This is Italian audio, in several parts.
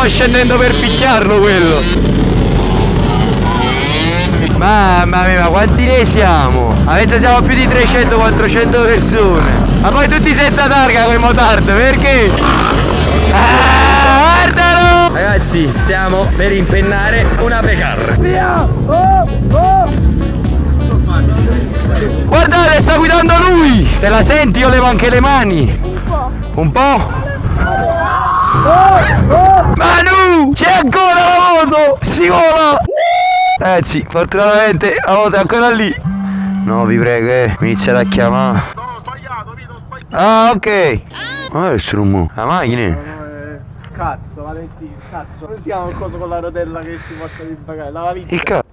stava scendendo per picchiarlo quello. Mamma mia, ma quanti ne siamo? A penso siamo più di 300-400 persone. Ma poi tutti senza targa con i motard, perché? Guardalo! Ragazzi, stiamo per impennare una Becar. Via! Guardate, sta guidando lui! Te la senti? Io levo anche le mani. Un po'? Manu! C'è ancora la moto! Si vola! Ragazzi, fortunatamente la moto è ancora lì. No, vi prego, mi iniziate a chiamare. No, ho sbagliato, Vito, ho sbagliato. Ah, ok. Ma è il strummo? La macchina? Cazzo, Valentino, cazzo. Come si chiama il coso con la rotella che si porta di bagagli? La valigia. Il cazzo.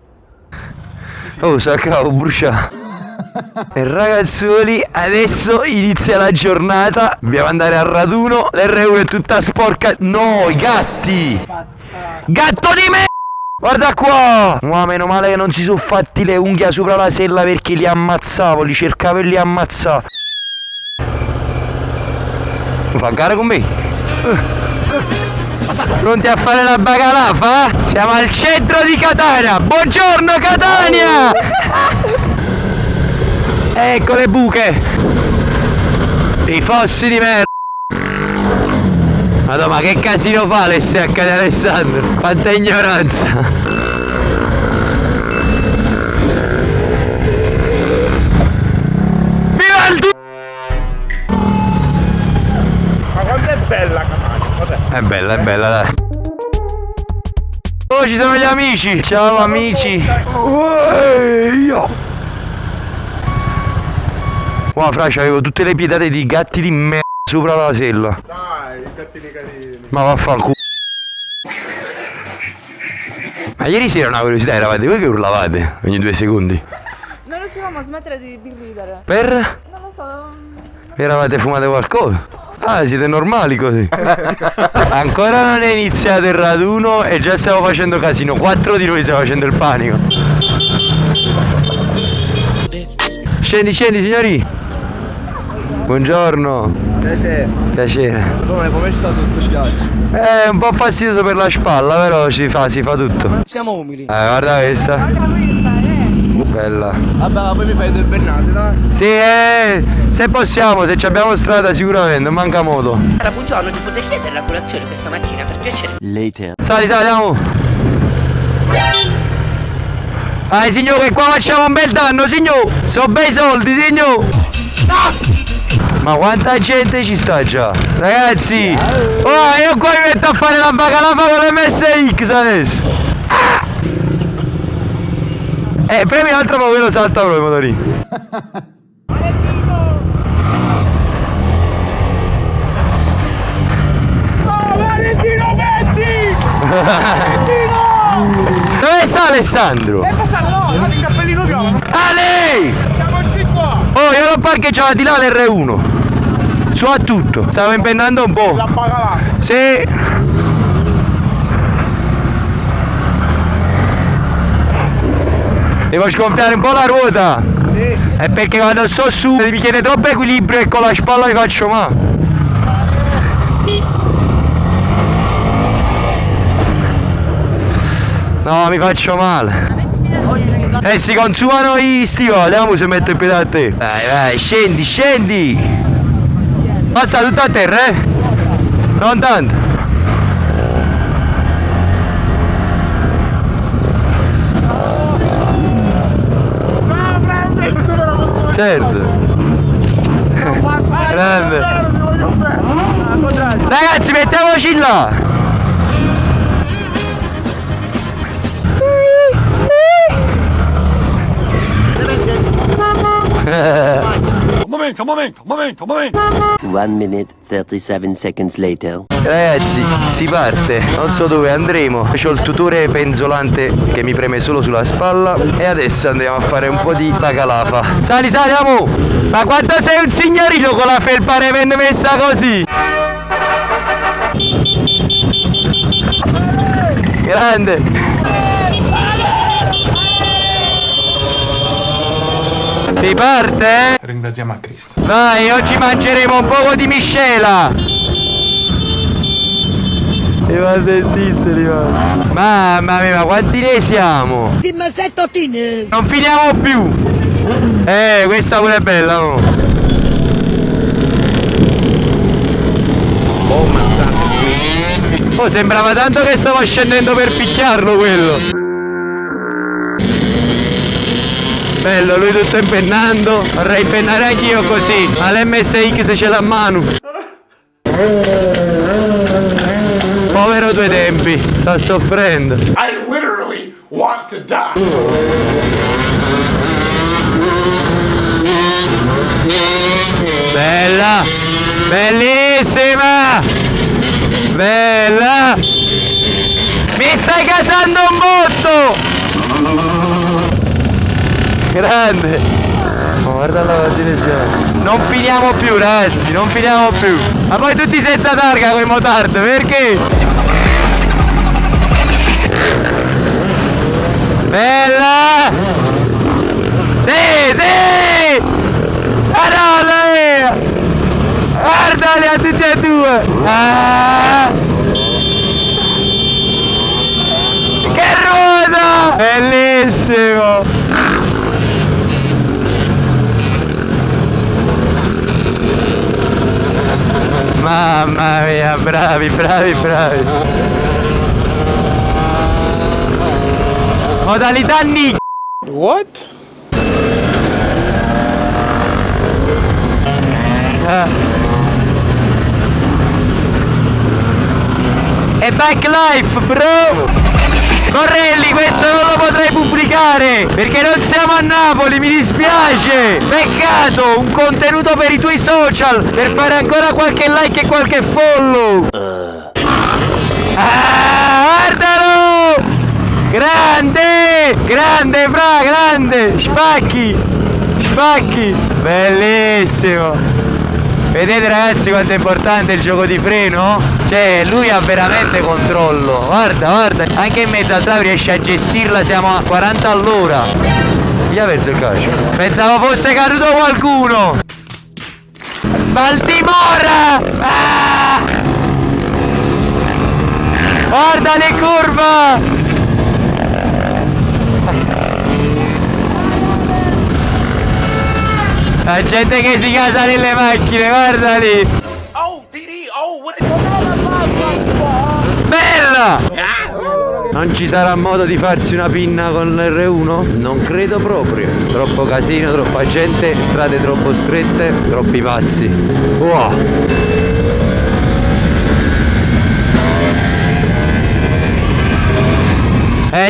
Oh, s'accavo, bruciato. E ragazzoli, adesso inizia la giornata. Dobbiamo andare al raduno. L'R1 è tutta sporca. No, i gatti. Gatto di me! Guarda qua! Ma meno male che non si sono fatti le unghie sopra la sella perché li ammazzavo, li cercavo e li ammazzavo. Fa gara con me? Pronti a fare la bacalafa? Siamo al centro di Catania! Buongiorno Catania! Ecco le buche! I fossi di merda! Madonna, ma che casino fa l'SH di Alessandro? Quanta ignoranza! Viva il Ma quanto è bella Catania? È bella dai! Oh, ci sono gli amici! Ciao amici! Wow, fra, c'avevo tutte le piedate di gatti di merda sopra la sella. Dai, gattini carini. Ma vaffanculo. Ma ieri sera una curiosità, eravate voi che urlavate ogni 2 secondi? Non riuscivamo a smettere di ridere. Per? Non lo so. Eravate fumate qualcosa? Ah, siete normali così. Ancora non è iniziato il raduno e già stiamo facendo casino. 4 di noi stiamo facendo il panico. Scendi, scendi signori. Buongiorno. Piacere. Come sta tutto, Schiaccio? È un po' fastidioso per la spalla, però si fa tutto. Siamo umili. Guarda questa. Bella. Vabbè, poi mi fai 2 bernate, dai. Sì, se possiamo, se ci abbiamo strada sicuramente, non manca moto. Allora, buongiorno, ti potrei chiedere la colazione questa mattina, per piacere? Later. Sali, andiamo. Vai signore, qua facciamo un bel danno, signor. Sono bei soldi, signor. Ma quanta gente ci sta già? Ragazzi, oh, io qua mi metto a fare la bacalafa con l'MSX adesso. Premi l'altro ma quello salta proprio i motorini. Valentino Pezzi! Dove sta Alessandro? No, guarda il cappellino viola. Ah, lei! Siamoci qua! Oh, io l'ho parcheggiato di là l'R1. Su a tutto. Stavo impennando un po'. La bacalafa. Sì. Devo sgonfiare un po' la ruota. Sì. È perché quando sto su mi chiede troppo equilibrio e con la spalla mi faccio male. No, mi faccio male. Si consumano i stivali, vediamo se metto il piede a te. Vai, vai, scendi, scendi. Passa tutto a terra, non tanto. Certo. Grande. Ragazzi, mettiamoci là. Momento. 1 minute 37 seconds later. Ragazzi, si parte, non so dove andremo. C'ho il tutore penzolante che mi preme solo sulla spalla. E adesso andremo a fare un po' di bacalafa. Sali, amo! Ma quanto sei un signorino con la felpa reven messa così? Grande! Si parte? Ringraziamo a Cristo. Vai, oggi mangeremo un poco di miscela. Mi fa del tilt, mamma mia, ma quanti ne siamo? Non finiamo più. Questa pure è bella, no? Oh, mazzate. Oh, sembrava tanto che stavo scendendo per picchiarlo quello. Bello, lui tutto impennando. Vorrei impennare anch'io così. All'MSX ce l'ha a mano. Povero due tempi, sta soffrendo. I literally want to die. Bella! Bellissima! Bella! Mi stai casando un botto! Grande! Oh, guarda la direzione. Non finiamo più, ragazzi, non finiamo più. Ma poi tutti senza targa con i motard, perché? Bella! Sì, sì! Madonna! Guardali a tutti e due! Ah! Che ruota! Bellissimo! Mamma mia, bravi, bravi, bravi! Modalità Nick! What? E Backlife, bro! Correlli, questo non lo potrei pubblicare perché non siamo a Napoli, mi dispiace! Peccato, un contenuto per i tuoi social per fare ancora qualche like e qualche follow! Ah, guardalo! Grande! Grande, fra, grande! Spacchi! Spacchi! Bellissimo! Vedete ragazzi quanto è importante il gioco di freno? Cioè lui ha veramente controllo. Guarda, guarda, anche in mezzo al trave riesce a gestirla, siamo a 40 all'ora. Gli ha perso il calcio. Pensavo fosse caduto qualcuno. Baltimora! Ah! Guarda le curva! La gente che si casa nelle macchine, guarda lì! Oh, DD, oh, what? Bella! Non ci sarà modo di farsi una pinna con l'R1? Non credo proprio. Troppo casino, troppa gente, strade troppo strette, troppi pazzi. Wow!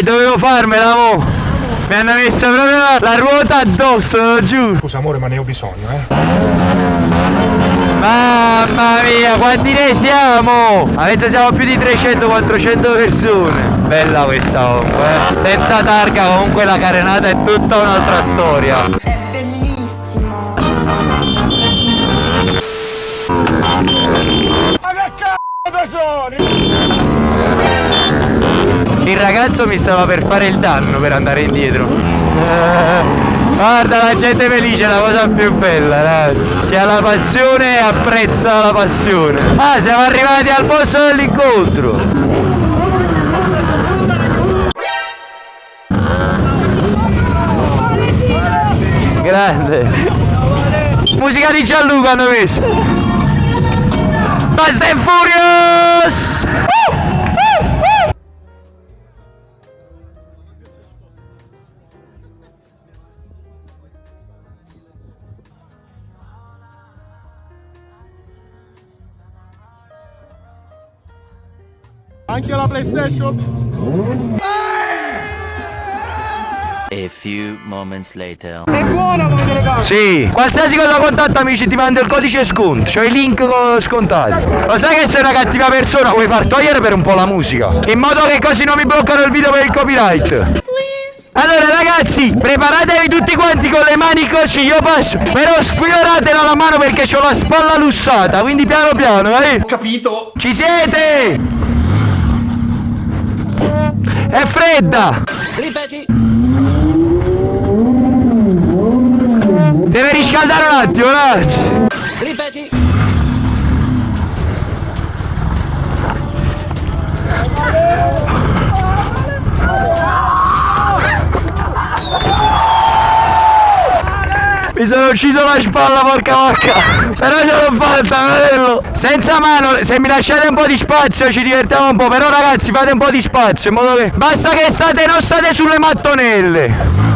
Dovevo farmela, mo! Mi hanno messo proprio la ruota addosso, lo giuro! Scusa amore, ma ne ho bisogno, Mamma mia, quanti ne siamo? Ma penso siamo più di 300-400 persone. Bella questa comunque, senza targa comunque la carenata è tutta un'altra storia. È bellissimo. Ma che c***o sono? Il ragazzo mi stava per fare il danno per andare indietro. Guarda la gente felice, è la cosa più bella, ragazzi. Chi ha la passione apprezza la passione. Ah, siamo arrivati al posto dell'incontro. Grande. Musica di Gianluca hanno messo. Fast and Furious! Anche la PlayStation? A few moments later. È buona come telecamera. Sì, qualsiasi cosa contatto amici ti mando il codice sconto, c'ho i link scontati. Lo sai che sei una cattiva persona, vuoi far togliere per un po' la musica? In modo che così non mi bloccano il video per il copyright. Allora ragazzi, preparatevi tutti quanti con le mani così, io passo. Però sfioratela la mano perché ho la spalla lussata, quindi piano piano, Ho capito. Ci siete? È fredda! Ripeti. Deve riscaldare un attimo, ragazzi! Ripeti. Mi sono ucciso la spalla, porca vacca. Però ce l'ho fatta, fratello. Senza mano, se mi lasciate un po' di spazio ci divertiamo un po'. Però ragazzi fate un po' di spazio in modo che... Basta che non state sulle mattonelle.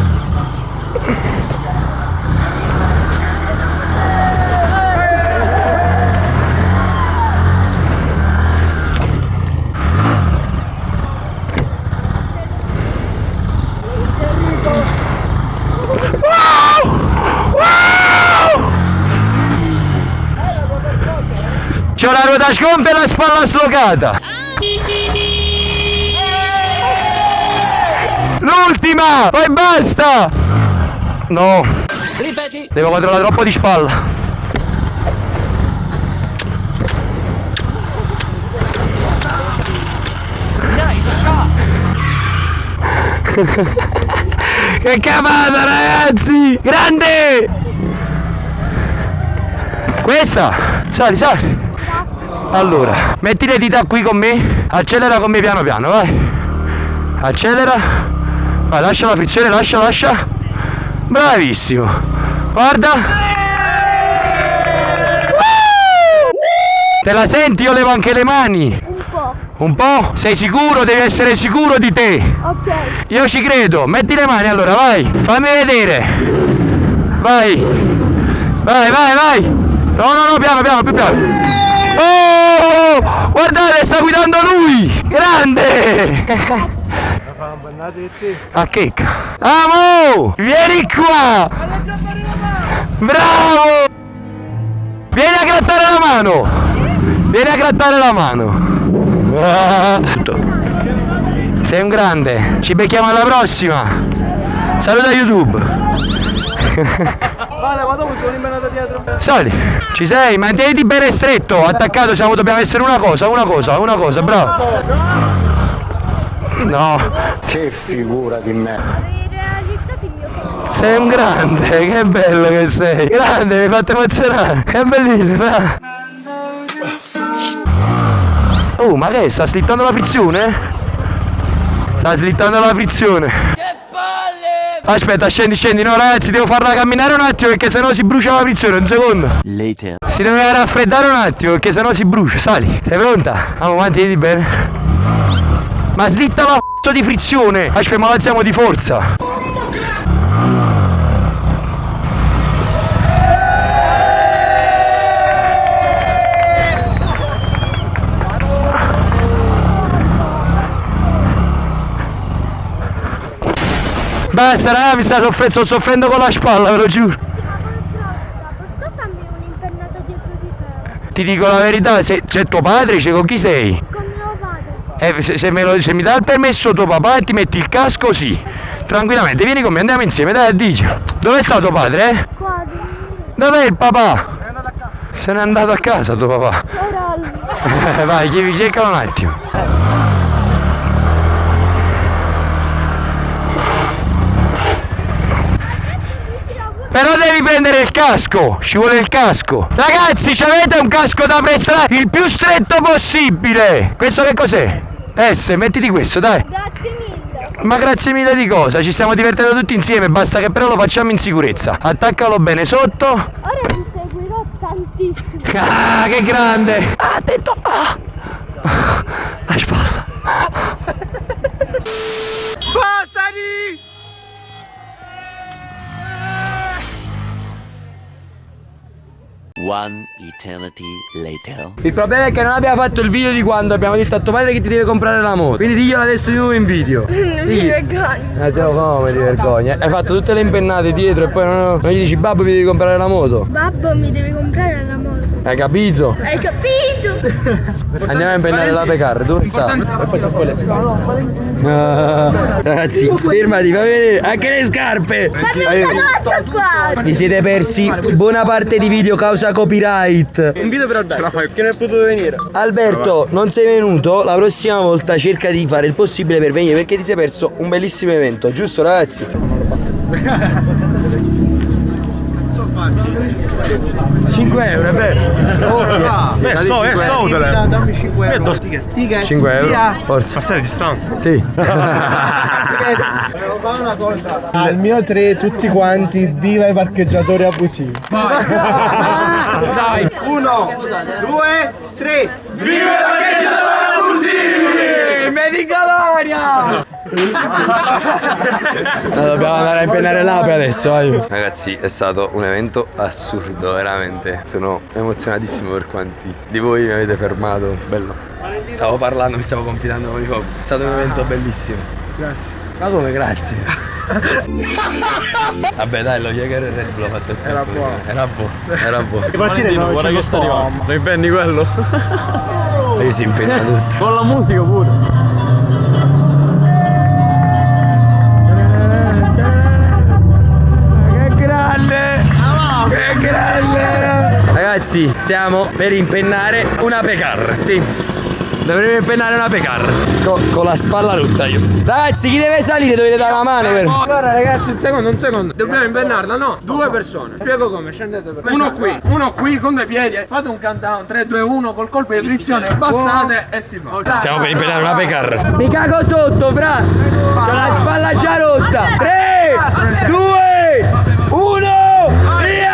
C'ho la ruota sgonfia e la spalla slocata. L'ultima! Poi basta! No. Ripeti. Devo controllare troppo di spalla. Nice shot! Che cavata, ragazzi! Grande! Questa! Sali, sali! Allora, metti le dita qui con me, accelera con me piano piano, vai. Accelera. Vai, lascia la frizione, lascia. Bravissimo. Guarda. Te la senti? Io levo anche le mani. Un po'. Un po'? Sei sicuro? Devi essere sicuro di te. Ok. Io ci credo. Metti le mani allora, vai. Fammi vedere. Vai. Vai. No, piano, più piano. Oh! Guardate, sta guidando lui! Grande! A che? Amo! Vieni qua! Bravo! Vieni a grattare la mano! Sei un grande! Ci becchiamo alla prossima! Saluta YouTube! Vale, ma dopo sono rimanato dietro. Sali, ci sei? Mantieniti bene stretto, attaccato, dobbiamo essere una cosa, bravo. No. Che figura di me. Avevi realizzato il mio sogno. Sei un grande, che bello che sei. Grande, mi hai fatto emozionare. Che bellino, va. Oh, ma che? Sta slittando la frizione? Aspetta, scendi, no ragazzi, devo farla camminare un attimo perché sennò si brucia la frizione, un secondo. Later. Si deve raffreddare un attimo perché sennò si brucia, sali. Sei pronta? Vamo, mantieniti bene. Ma slitta la f***o di frizione. Aspetta, ma alziamo di forza. Basta raga, mi sto soffrendo con la spalla, ve lo giuro. Posso farmi un'impennata dietro di te? Ti dico la verità, se c'è tuo padre, con chi sei? Con mio padre. Se mi dà il permesso tuo papà e ti metti il casco, sì. Tranquillamente, vieni con me, andiamo insieme, dai, dici. Dove sta tuo padre, Qua, Dov'è il papà? Se n'è andato a casa tuo papà. ora Vai, cercalo un attimo. Però devi prendere il casco, ci vuole il casco. Ragazzi, ci avete un casco da prestare il più stretto possibile. Questo che cos'è? Mettiti questo, dai. grazie mille. Ma grazie mille di cosa? Ci stiamo divertendo tutti insieme, basta che però lo facciamo in sicurezza. Attaccalo bene sotto. Ora ti seguirò tantissimo. Ah, che grande! Ah, attento! Ah. La spalla. Passati! One eternity later. Il problema è che non abbiamo fatto il video di quando abbiamo detto a tuo padre che ti deve comprare la moto. Quindi diglielo adesso di nuovo in video. Non mi vergogno. Come ti vergogna? Hai fatto tutte le impennate dietro e poi non gli dici babbo mi devi comprare la moto. Babbo mi deve comprare la moto. Hai capito? Hai capito? Andiamo a impennare la Pecar, dove sta? E poi se fuori le scarpe. Ragazzi, fermati, fammi vedere. Anche le scarpe! Fammi una doccia qua. Vi siete persi buona parte di video causa copyright. Un video per Alberto, che non è potuto venire. Alberto, non sei venuto, la prossima volta cerca di fare il possibile per venire perché ti sei perso un bellissimo evento, giusto ragazzi? 5 euro, beh. È soldo. Dammi 5 euro. 5 euro. Via. Forza. Ma stai registrando? Sì. Devo fare una cosa. Al mio 3 tutti quanti, viva i parcheggiatori abusivi. Dai. 1, 2, 3. Viva i parcheggiatori abusivi! Medicalaria! Dobbiamo andare a impennare l'ape adesso, vai. Ragazzi, è stato un evento assurdo, veramente. Sono emozionatissimo per quanti di voi mi avete fermato. Bello. Stavo parlando, mi stavo confidando con i fuoco. È stato un evento bellissimo. Grazie. Ma come grazie? Vabbè dai, lo Jäger Red Bull l'ho fatto il Era buono. Era buono. Le partite non guarda che sta arrivando. Lo impenni quello? Io si impegna tutto. Con la musica pure. Che grande! Ragazzi, stiamo per impennare una Pecar. Sì, dovremmo impennare una Pecar. Con la spalla rotta io. Ragazzi, chi deve salire dovete dare una mano per... Guarda ragazzi, un secondo. Dobbiamo impennarla, no? 2 persone. Spiego come, scendete per uno qui con 2 piedi. Fate un countdown, 3, 2, 1 col colpo di frizione, passate e si fa. Stiamo per impennare una Pecar. Mi cago sotto, fra! C'ho la spalla già rotta. 3, 2, 1, via!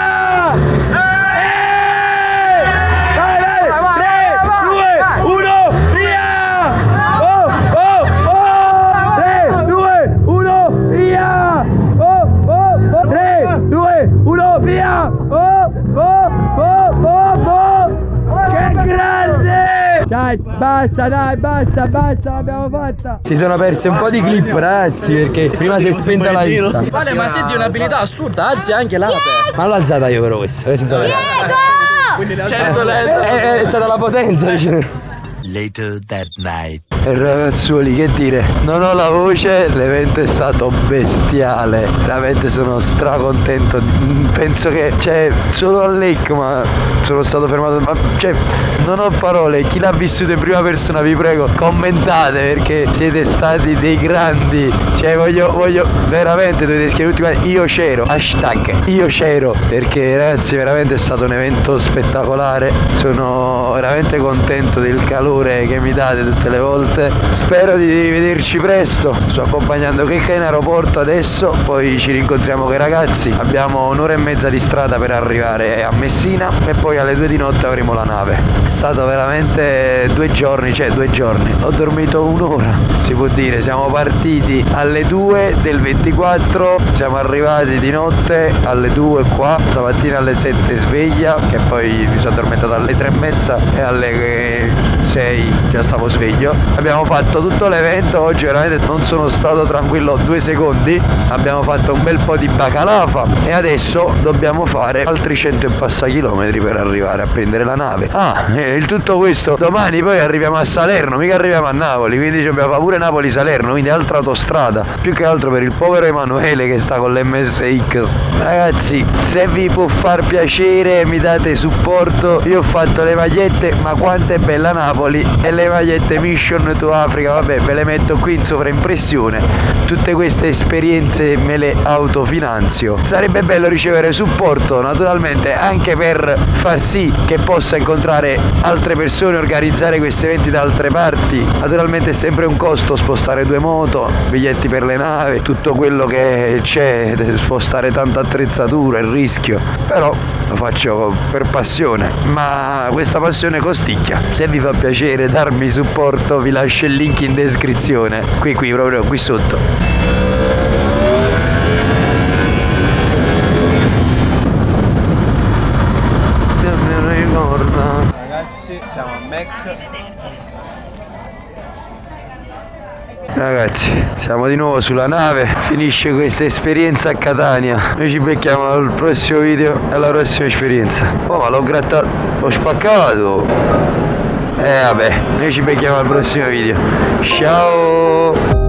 Basta, dai, basta, l'abbiamo fatta. Si sono perse un po' di clip, ragazzi, perché prima si è spenta la vista. Vale, ma senti un'abilità assurda, anzi anche l'ape. Ma l'ho alzata io però questa. È stata la potenza, dice. Later that night. E ragazzuoli, che dire, non ho la voce, l'evento è stato bestiale, veramente sono stracontento. Penso che, cioè, solo a Lake, ma sono stato fermato, ma, cioè, non ho parole. Chi l'ha vissuto in prima persona, vi prego, commentate, perché siete stati dei grandi. Cioè, voglio veramente, dovete scrivere tutti quanti, io c'ero, hashtag io c'ero, perché ragazzi veramente è stato un evento spettacolare. Sono veramente contento del calore che mi date tutte le volte. Spero di rivederci presto. Sto accompagnando Checca in aeroporto adesso, poi ci rincontriamo con i ragazzi. Abbiamo 1 ora e mezza di strada per arrivare a Messina e poi alle 2 di notte avremo la nave. È stato veramente 2 giorni, cioè 2 giorni. Ho dormito 1 ora, si può dire. Siamo partiti alle 2 del 24, siamo arrivati di notte alle 2 qua, stamattina alle 7 sveglia, che poi mi sono addormentato alle 3 e mezza e alle 6 già stavo sveglio. Abbiamo fatto tutto l'evento, oggi veramente non sono stato tranquillo 2 secondi. Abbiamo fatto un bel po' di bacalafa e adesso dobbiamo fare altri 100 e passa chilometri per arrivare a prendere la nave. Il tutto questo domani poi arriviamo a Salerno, mica arriviamo a Napoli, quindi dobbiamo fare pure Napoli-Salerno, quindi altra autostrada, più che altro per il povero Emanuele che sta con l'MSX. Ragazzi, se vi può far piacere mi date supporto. Io ho fatto le magliette, ma quanto è bella Napoli, e le magliette Mission to Africa, vabbè, ve le metto qui in sovraimpressione. Tutte queste esperienze me le autofinanzio. Sarebbe bello ricevere supporto, naturalmente, anche per far sì che possa incontrare altre persone, organizzare questi eventi da altre parti. Naturalmente è sempre un costo spostare 2 moto, biglietti per le navi, tutto quello che c'è, spostare tanta attrezzatura, il rischio, però lo faccio per passione, ma questa passione costicchia. Se vi fa piacere darmi supporto vi lascio il link in descrizione, qui proprio qui sotto. Ragazzi, siamo a Mac. Ragazzi, siamo di nuovo sulla nave, finisce questa esperienza a Catania. Noi ci becchiamo al prossimo video e alla prossima esperienza. Oh, ma l'ho grattato, l'ho spaccato. Vabbè, noi ci becchiamo al prossimo video. Ciao!